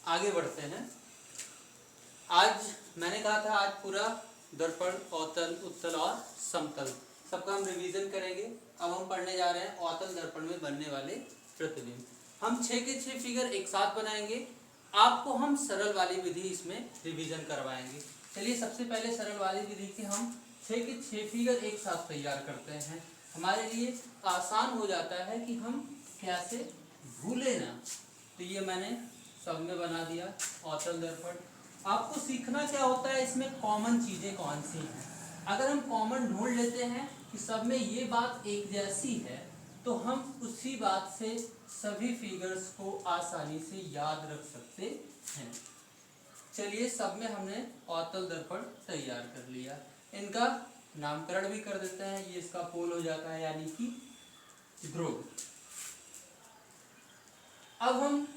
आगे बढ़ते हैं। आज मैंने कहा था आज पूरा दर्पण, अवतल, उत्तल और समतल सबका हम रिवीजन करेंगे। अब हम पढ़ने जा रहे हैं अवतल दर्पण में बनने वाले प्रतिबिंब। हम 6 के 6 फिगर एक साथ बनाएंगे। आपको हम सरल वाली विधि इसमें रिवीजन करवाएंगे। चलिए सबसे पहले सरल वाली विधि के हम 6 के 6 फिगर एक साथ तैयार करते हैं। हमारे लिए आसान हो जाता है कि हम कैसे भूले ना। तो ये मैंने सब में बना दिया अवतल दर्पण। आपको सीखना क्या होता है, इसमें कॉमन चीजें कौन सी हैं। अगर हम कॉमन ढूंढ लेते हैं कि सब में ये बात एक जैसी है तो हम उसी बात से सभी फिगर्स को आसानी से याद रख सकते हैं। चलिए सब में हमने अवतल दर्पण तैयार कर लिया। इनका नामकरण भी कर देते हैं। ये इसका पोल हो जाता है यानी कि ध्रुव। अब हम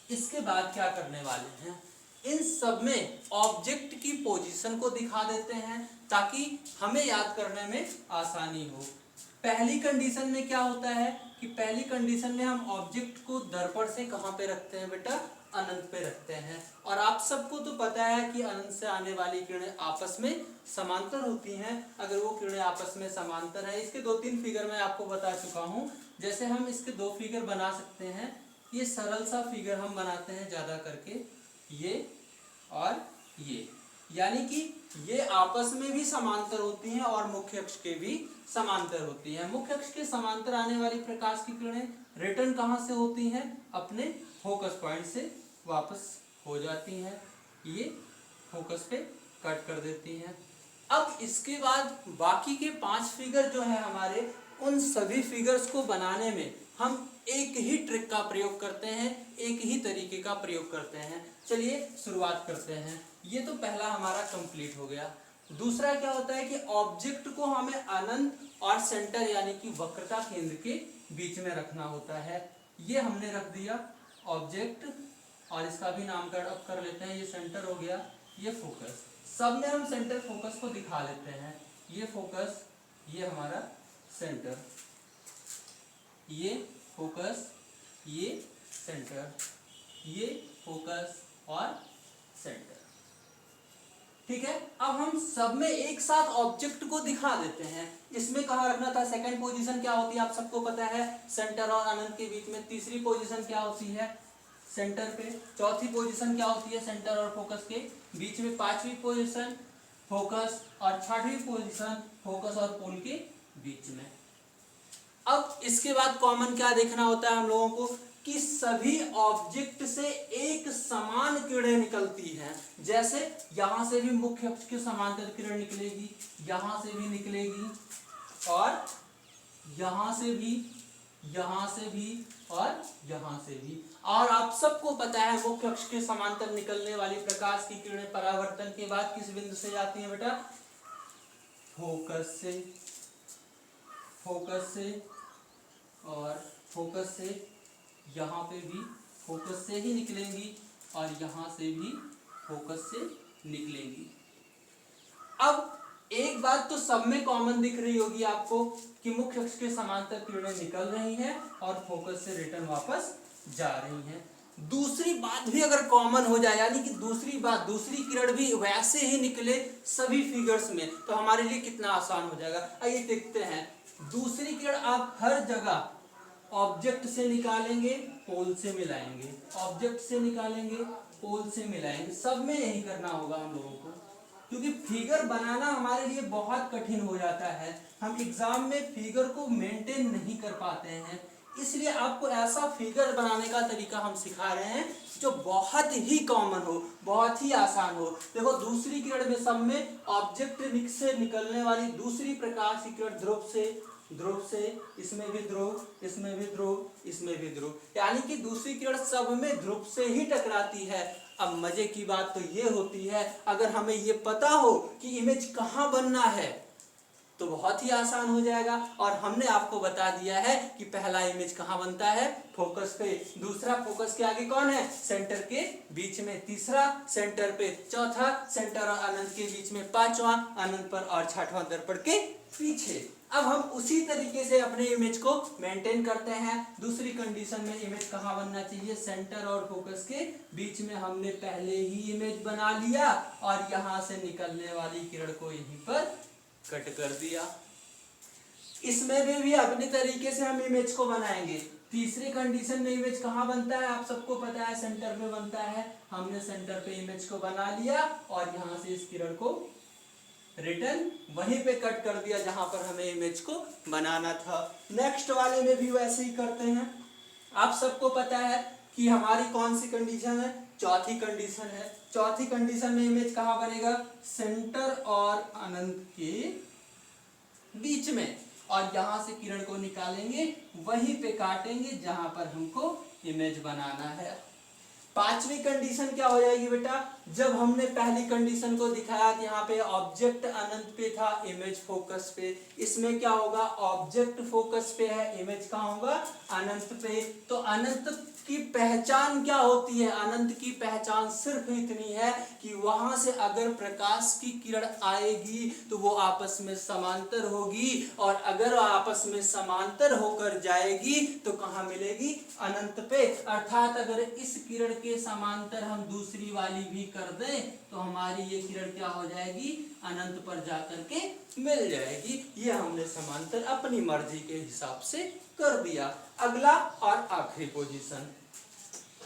इसके बाद क्या करने वाले हैं, इन सब में ऑब्जेक्ट की पोजीशन को दिखा देते हैं ताकि हमें याद करने में आसानी हो। पहली कंडीशन में क्या होता है कि पहली कंडीशन में हम ऑब्जेक्ट को दर्पण से कहां पे रखते हैं बेटा, अनंत पे रखते हैं। और आप सबको तो पता है कि अनंत से आने वाली किरणें आपस में समांतर होती हैं। अगर वो किरणें आपस में समांतर है, इसके 2-3 फिगर मैं आपको बता चुका हूं। जैसे हम इसके 2 फिगर बना सकते हैं। ये सरल सा फिगर हम बनाते हैं ज्यादा करके, ये और ये, यानी कि ये आपस में भी समांतर होती हैं और मुख्य अक्ष के भी समांतर होती हैं। मुख्य अक्ष के समांतर आने वाली प्रकाश की किरणें रिटर्न कहां से होती हैं, अपने फोकस पॉइंट से वापस हो जाती हैं। ये फोकस पे कट कर देती हैं। अब इसके बाद बाकी के 5 फिगर जो है हमारे, उन सभी फिगर्स को बनाने में हम एक ही ट्रिक का प्रयोग करते हैं, एक ही तरीके का प्रयोग करते हैं। चलिए शुरुआत करते हैं। ये तो पहला हमारा कंप्लीट हो गया। दूसरा क्या होता है कि ऑब्जेक्ट को हमें अनंत और सेंटर यानी कि वक्रता केंद्र के बीच में रखना होता है। ये हमने रख दिया ऑब्जेक्ट, और इसका भी नामकरण अब कर लेते हैं। ये सेंटर हो गया, ये फोकस। सब में हम सेंटर फोकस को दिखा लेते हैं। ये फोकस, ये हमारा सेंटर, ये फोकस, ये सेंटर, ये फोकस और सेंटर। ठीक है। अब हम सब में एक साथ ऑब्जेक्ट को दिखा देते हैं। इसमें कहां रखना था, सेकंड पोजीशन क्या होती है आप सबको पता है, सेंटर और अनंत के बीच में। तीसरी पोजीशन क्या होती है, सेंटर पे। चौथी पोजीशन क्या होती है, सेंटर और फोकस के बीच में। पांचवी पोजीशन फोकस, और छठवीं पोजीशन फोकस और पोल के बीच में। अब इसके बाद कॉमन क्या देखना होता है हम लोगों को कि सभी ऑब्जेक्ट से एक समान किरणें निकलती हैं। जैसे यहां से भी मुख्य अक्ष के समांतर किरण निकलेगी, यहां से भी निकलेगी, और यहां से भी, यहां से भी, और यहां से भी। और आप सबको पता है मुख्य अक्ष के समांतर निकलने वाली प्रकाश की किरणें परावर्तन के बाद किस बिंदु से जाती हैं बेटा, फोकस से। फोकस से, और फोकस से यहाँ पे भी फोकस से ही निकलेंगी, और यहाँ से भी फोकस से निकलेंगी। अब एक बात तो सब में कॉमन दिख रही होगी आपको कि मुख्य अक्ष के समांतर किरणें निकल रही हैं और फोकस से रिटर्न वापस जा रही हैं। दूसरी बात भी अगर कॉमन हो जाए, यानी कि दूसरी बात, दूसरी किरण भी वैसे ही निकले सभी फिगर्स में, तो हमारे लिए कितना आसान हो जाएगा। आइए देखते हैं। दूसरी किरण आप हर जगह ऑब्जेक्ट से निकालेंगे, पोल से मिलाएंगे, ऑब्जेक्ट से निकालेंगे, पोल से मिलाएंगे। सब में यही करना होगा हम लोगों को, क्योंकि फिगर बनाना हमारे लिए बहुत कठिन हो जाता है। हम एग्जाम में फिगर को मेंटेन नहीं कर पाते हैं। इसलिए आपको ऐसा फिगर बनाने का तरीका हम सिखा रहे हैं जो बहुत ही कॉमन हो, बहुत ही आसान हो। देखो दूसरी किरण में सब में ऑब्जेक्ट से निकलने वाली दूसरी प्रकाश की किरण ध्रुव से, ध्रुव से, इसमें भी ध्रुव, इसमें भी ध्रुव, इसमें भी ध्रुव, यानी कि दूसरी किरण सब में ध्रुव से ही टकराती है। अब मजे की बात तो ये होती है, अगर हमें ये पता हो कि इमेज कहां बनना है तो बहुत ही आसान हो जाएगा। और हमने आपको बता दिया है कि पहला इमेज कहां बनता है, फोकस पे। दूसरा फोकस के आगे कौन है, सेंटर के बीच में। तीसरा सेंटर पे। चौथा सेंटर और अनंत के बीच में। पांचवा अनंत पर, और छठवां दर्पण के पीछे। अब हम उसी तरीके से अपने इमेज को मेंटेन करते हैं। दूसरी कंडीशन में इमेज कहाँ बनना चाहिए, सेंटर और फोकस के बीच में हमने पहले ही इमेज बना लिया और यहाँ से निकलने वाली किरण को यहीं पर कट कर दिया। इसमें भी अपने तरीके से हम इमेज को बनाएंगे। तीसरी कंडीशन में इमेज कहाँ बनता है, आप सबको पता है, सेंटर में बनता है। हमने सेंटर पे इमेज को बना लिया और यहाँ से इस किरण को रिटर्न वहीं पे कट कर दिया जहां पर हमें इमेज को बनाना था। नेक्स्ट वाले में भी वैसे ही करते हैं। आप सबको पता है कि हमारी कौन सी कंडीशन है, चौथी कंडीशन है। चौथी कंडीशन में इमेज कहाँ बनेगा, सेंटर और अनंत के बीच में, और यहां से किरण को निकालेंगे वहीं पे काटेंगे जहां पर हमको इमेज बनाना है। पांचवी कंडीशन क्या हो जाएगी बेटा, जब हमने पहली कंडीशन को दिखाया तो यहाँ पे ऑब्जेक्ट अनंत पे था, इमेज फोकस पे। इसमें क्या होगा, ऑब्जेक्ट फोकस पे है, इमेज कहाँ होगा, अनंत पे। तो अनंत की पहचान क्या होती है, अनंत की पहचान सिर्फ इतनी है कि वहां से अगर प्रकाश की किरण आएगी तो वो आपस में समांतर होगी, और अगर आपस में समांतर होकर जाएगी तो कहाँ मिलेगी, अनंत पे। अर्थात अगर इस किरण के समांतर हम दूसरी वाली भी कर दें तो हमारी ये किरण क्या हो जाएगी, अनंत पर जाकर के मिल जाएगी। ये हमने समांतर अपनी मर्जी के हिसाब से कर दिया। अगला और आखिरी पोजीशन,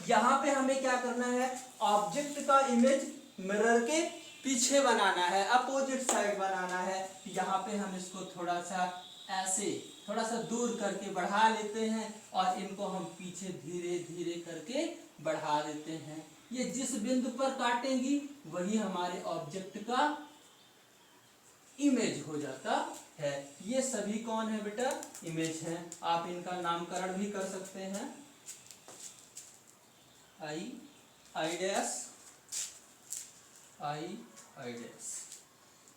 यहाँ पे हमें क्या करना है, ऑब्जेक्ट का इमेज मिरर के पीछे बनाना है, अपोजिट साइड बनाना है। यहाँ पे हम इसको थोड़ा सा ऐसे थोड़ा सा दूर करके बढ़ा लेते हैं और इनको हम पीछे धीरे धीरे करके बढ़ा देते हैं। ये जिस बिंदु पर काटेंगी वही हमारे ऑब्जेक्ट का इमेज हो जाता है। ये सभी कौन है बेटा, इमेज हैं। आप इनका नामकरण भी कर सकते हैं, आई डैश, आई डैश।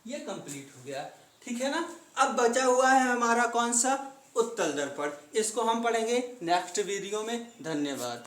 ये कंप्लीट हो गया, ठीक है ना। अब बचा हुआ है हमारा कौन सा, उत्तल दर्पण। इसको हम पढ़ेंगे नेक्स्ट वीडियो में। धन्यवाद।